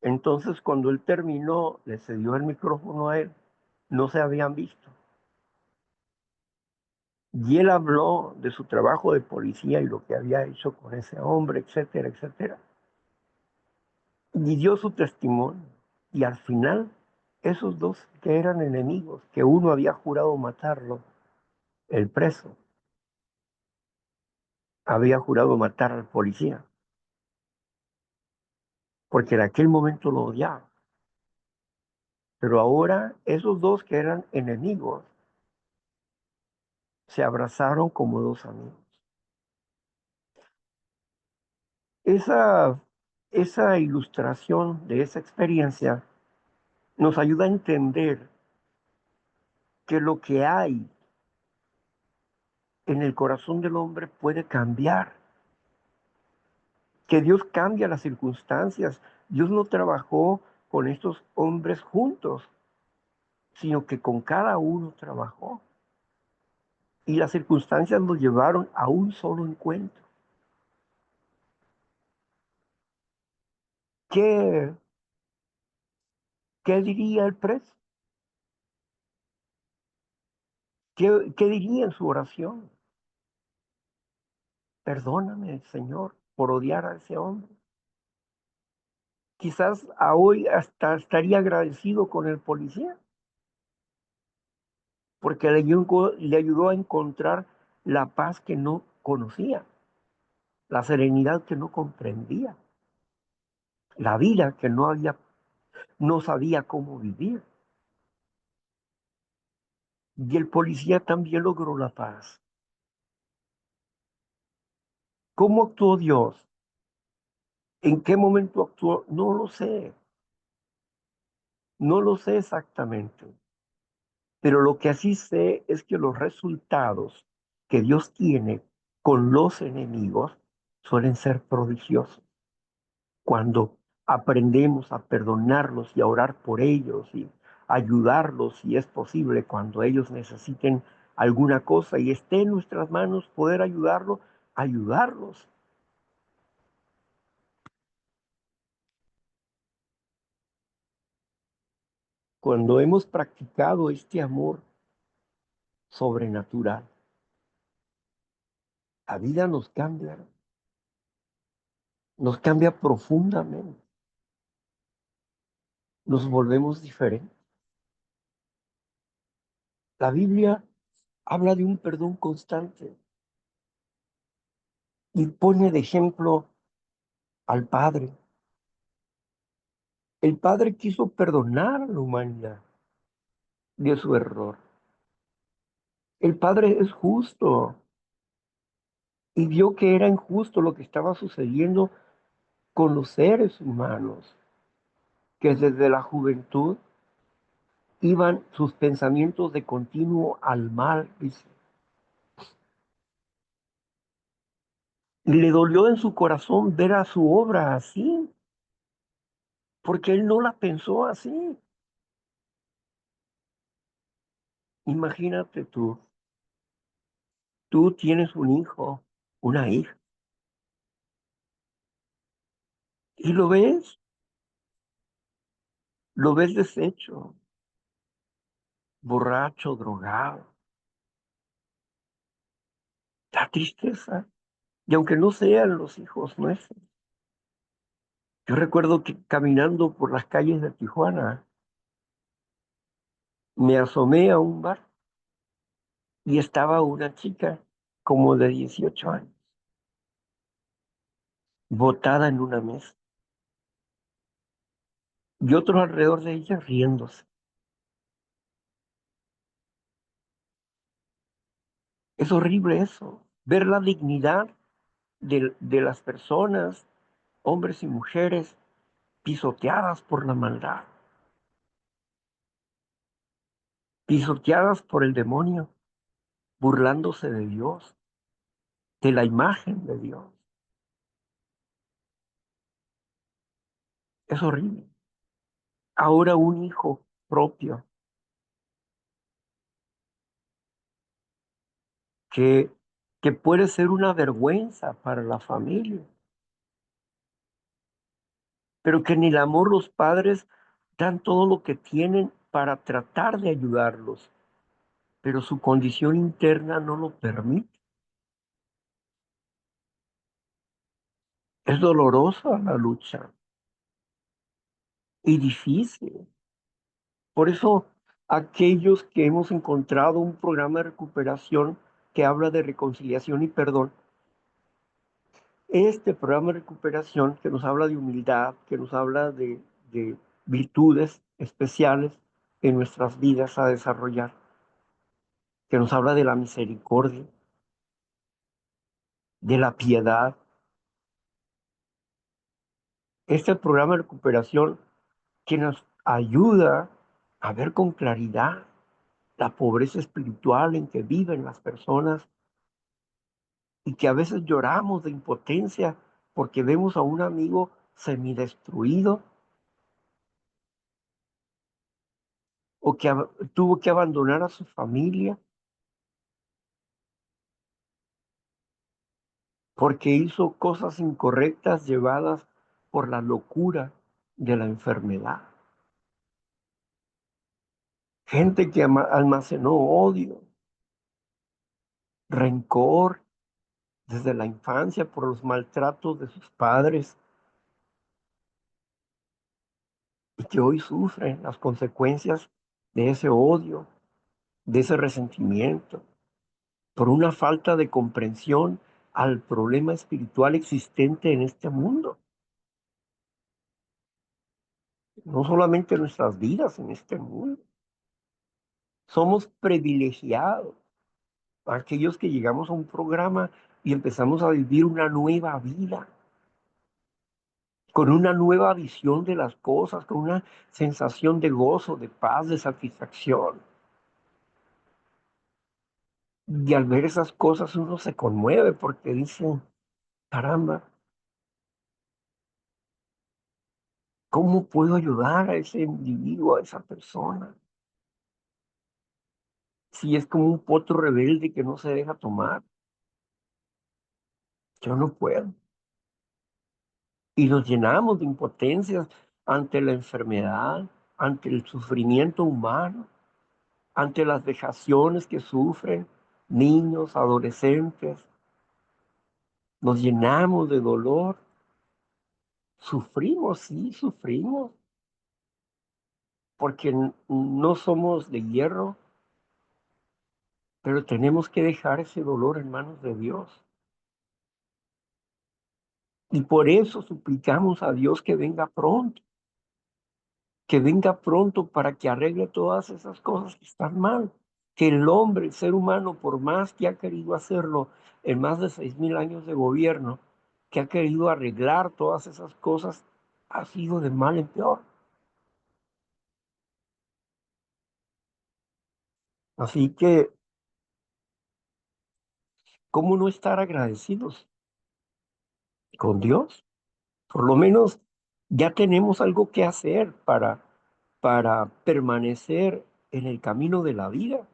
Entonces, cuando él terminó, le cedió el micrófono a él. No se habían visto. Y él habló de su trabajo de policía y lo que había hecho con ese hombre, etcétera, etcétera. Y dio su testimonio. Y al final, esos dos que eran enemigos, que uno había jurado matarlo, el preso, había jurado matar al policía, porque en aquel momento lo odiaba. Pero ahora esos dos que eran enemigos se abrazaron como dos amigos. Esa, esa ilustración de esa experiencia nos ayuda a entender que lo que hay en el corazón del hombre puede cambiar, que Dios cambia las circunstancias. Dios no trabajó con estos hombres juntos, sino que con cada uno trabajó. Y las circunstancias los llevaron a un solo encuentro. ¿Qué, qué diría el preso? ¿Qué diría en su oración? Perdóname, Señor, por odiar a ese hombre. Quizás a hoy hasta estaría agradecido con el policía, porque le ayudó a encontrar la paz que no conocía, la serenidad que no comprendía, la vida que no sabía cómo vivir. Y el policía también logró la paz. ¿Cómo actuó Dios? ¿En qué momento actuó? No lo sé, no lo sé exactamente. Pero lo que sí sé es que los resultados que Dios tiene con los enemigos suelen ser prodigiosos. Cuando aprendemos a perdonarlos y a orar por ellos y ayudarlos si es posible cuando ellos necesiten alguna cosa y esté en nuestras manos poder ayudarlos. Cuando hemos practicado este amor sobrenatural, la vida nos cambia profundamente, nos volvemos diferentes. La Biblia habla de un perdón constante y pone de ejemplo al Padre. El Padre quiso perdonar a la humanidad de su error. El Padre es justo y vio que era injusto lo que estaba sucediendo con los seres humanos, que desde la juventud iban sus pensamientos de continuo al mal, dice. Y le dolió en su corazón ver a su obra así, porque él no la pensó así. Imagínate tú tienes un hijo, una hija, y lo ves lo ves deshecho, borracho, drogado. Da tristeza. Y aunque no sean los hijos nuestros. Yo recuerdo que caminando por las calles de Tijuana, me asomé a un bar y estaba una chica como de 18 años, botada en una mesa, y otros alrededor de ella riéndose. Es horrible eso, ver la dignidad de las personas, hombres y mujeres, pisoteadas por la maldad, pisoteadas por el demonio, burlándose de Dios, de la imagen de Dios. Es horrible. Ahora un hijo propio que, que puede ser una vergüenza para la familia, pero que en el amor los padres dan todo lo que tienen para tratar de ayudarlos, pero su condición interna no lo permite. Es dolorosa la lucha y difícil. Por eso, aquellos que hemos encontrado un programa de recuperación que habla de reconciliación y perdón, este programa de recuperación que nos habla de humildad, que nos habla de virtudes especiales en nuestras vidas a desarrollar, que nos habla de la misericordia, de la piedad. Este programa de recuperación que nos ayuda a ver con claridad la pobreza espiritual en que viven las personas y que a veces lloramos de impotencia porque vemos a un amigo semidestruido o que tuvo que abandonar a su familia porque hizo cosas incorrectas llevadas por la locura de la enfermedad. Gente que almacenó odio, rencor desde la infancia por los maltratos de sus padres y que hoy sufren las consecuencias de ese odio, de ese resentimiento, por una falta de comprensión al problema espiritual existente en este mundo. No solamente en nuestras vidas, en este mundo. Somos privilegiados, aquellos que llegamos a un programa y empezamos a vivir una nueva vida, con una nueva visión de las cosas, con una sensación de gozo, de paz, de satisfacción. Y al ver esas cosas uno se conmueve porque dice, caramba, ¿cómo puedo ayudar a ese individuo, a esa persona? Si es como un potro rebelde que no se deja tomar, yo no puedo. Y nos llenamos de impotencias ante la enfermedad, ante el sufrimiento humano, ante las vejaciones que sufren niños, adolescentes. Nos llenamos de dolor. Sufrimos, sí, sufrimos, porque no somos de hierro, pero tenemos que dejar ese dolor en manos de Dios. Y por eso suplicamos a Dios que venga pronto para que arregle todas esas cosas que están mal. Que el hombre, el ser humano, por más que ha querido hacerlo en más de 6000 años de gobierno, que ha querido arreglar todas esas cosas, ha sido de mal en peor. Así que, ¿cómo no estar agradecidos con Dios? Por lo menos ya tenemos algo que hacer para permanecer en el camino de la vida.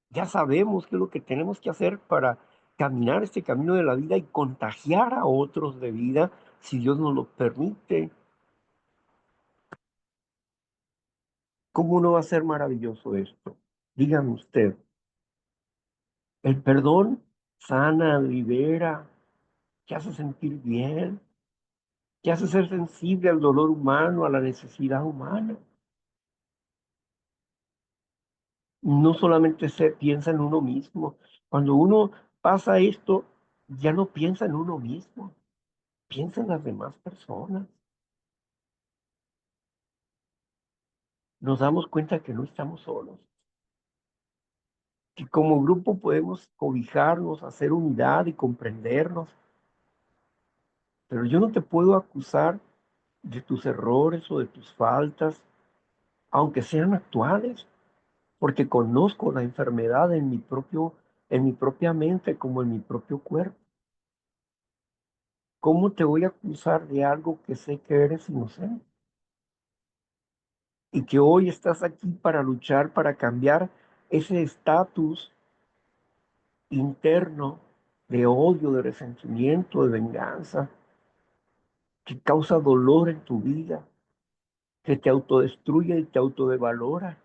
Ya sabemos qué es lo que tenemos que hacer para caminar este camino de la vida y contagiar a otros de vida, si Dios nos lo permite. ¿Cómo no va a ser maravilloso esto? Dígame usted, el perdón sana, libera, te hace sentir bien, te hace ser sensible al dolor humano, a la necesidad humana. No solamente se piensa en uno mismo. Cuando uno pasa esto, ya no piensa en uno mismo, piensa en las demás personas. Nos damos cuenta que no estamos solos, que como grupo podemos cobijarnos, hacer unidad y comprendernos. Pero yo no te puedo acusar de tus errores o de tus faltas, aunque sean actuales, porque conozco la enfermedad en mi propia mente como en mi propio cuerpo. ¿Cómo te voy a acusar de algo que sé que eres inocente? Y que hoy estás aquí para luchar, para cambiar ese estatus interno de odio, de resentimiento, de venganza, que causa dolor en tu vida, que te autodestruye y te autodevalora,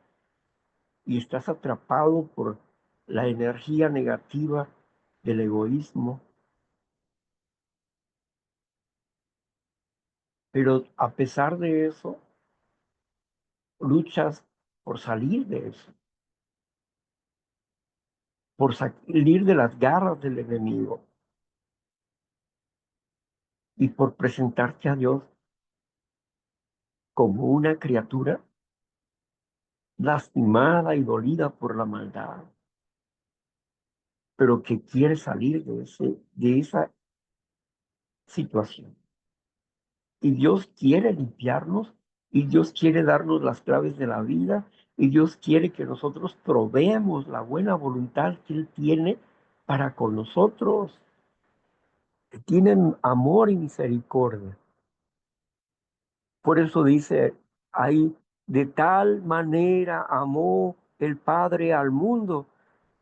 y estás atrapado por la energía negativa del egoísmo. Pero a pesar de eso, luchas por salir de eso, por salir de las garras del enemigo y por presentarte a Dios como una criatura lastimada y dolida por la maldad, pero que quiere salir de esa situación. Y Dios quiere limpiarnos, y Dios quiere darnos las claves de la vida, y Dios quiere que nosotros probemos la buena voluntad que Él tiene para con nosotros, que tienen amor y misericordia. Por eso dice ahí, de tal manera amó el Padre al mundo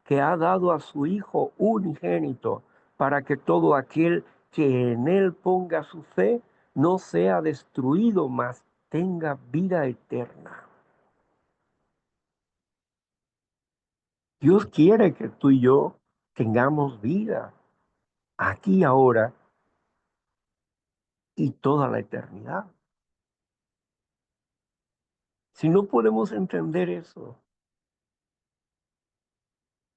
que ha dado a su Hijo unigénito, para que todo aquel que en Él ponga su fe no sea destruido, mas tenga vida eterna. Dios quiere que tú y yo tengamos vida aquí ahora y toda la eternidad. Si no podemos entender eso,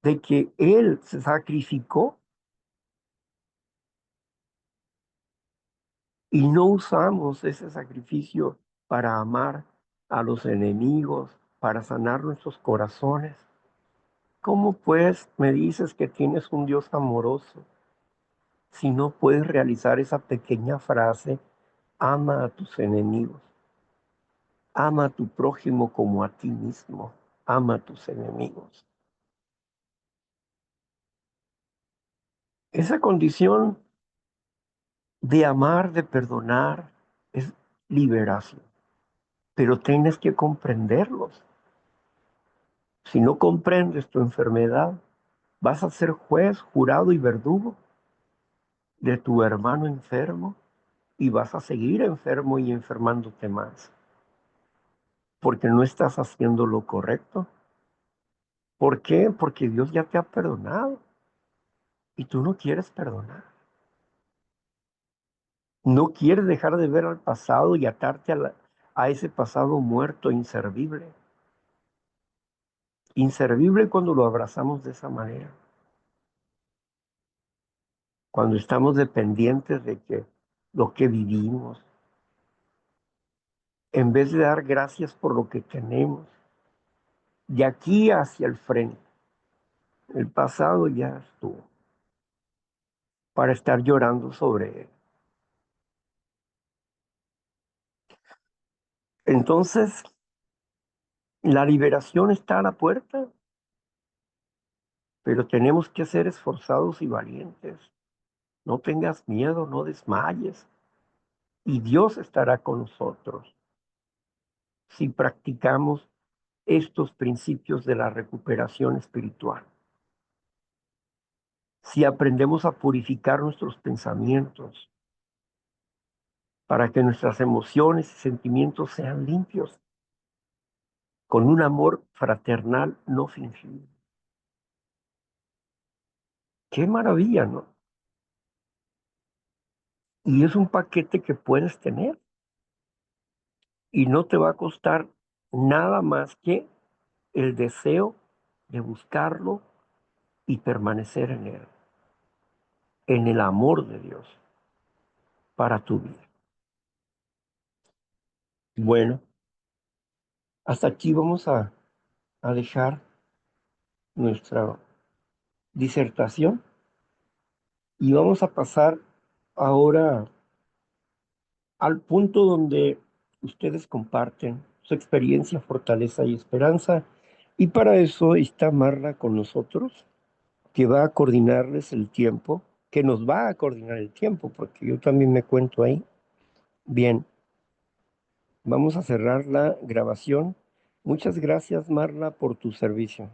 de que Él se sacrificó y no usamos ese sacrificio para amar a los enemigos, para sanar nuestros corazones, ¿cómo pues me dices que tienes un Dios amoroso si no puedes realizar esa pequeña frase, ama a tus enemigos, ama a tu prójimo como a ti mismo, ama a tus enemigos? Esa condición de amar, de perdonar, es liberación, pero tienes que comprenderlos. Si no comprendes tu enfermedad, vas a ser juez, jurado y verdugo de tu hermano enfermo, y vas a seguir enfermo y enfermándote más, porque no estás haciendo lo correcto. ¿Por qué? Porque Dios ya te ha perdonado y tú no quieres perdonar. No quieres dejar de ver al pasado y atarte a ese pasado muerto, inservible. Inservible cuando lo abrazamos de esa manera, cuando estamos dependientes de que lo que vivimos, en vez de dar gracias por lo que tenemos, de aquí hacia el frente. El pasado ya estuvo para estar llorando sobre él. Entonces, la liberación está a la puerta, pero tenemos que ser esforzados y valientes. No tengas miedo, no desmayes, y Dios estará con nosotros si practicamos estos principios de la recuperación espiritual. Si aprendemos a purificar nuestros pensamientos para que nuestras emociones y sentimientos sean limpios, con un amor fraternal no fingido. Qué maravilla, ¿no? Y es un paquete que puedes tener y no te va a costar nada más que el deseo de buscarlo y permanecer en él, en el amor de Dios para tu vida. Bueno, hasta aquí vamos a dejar nuestra disertación y vamos a pasar ahora al punto donde ustedes comparten su experiencia, fortaleza y esperanza. Y para eso está Marla con nosotros, que va a coordinarles el tiempo, que nos va a coordinar el tiempo, porque yo también me cuento ahí. Bien, vamos a cerrar la grabación. Muchas gracias, Marla, por tu servicio.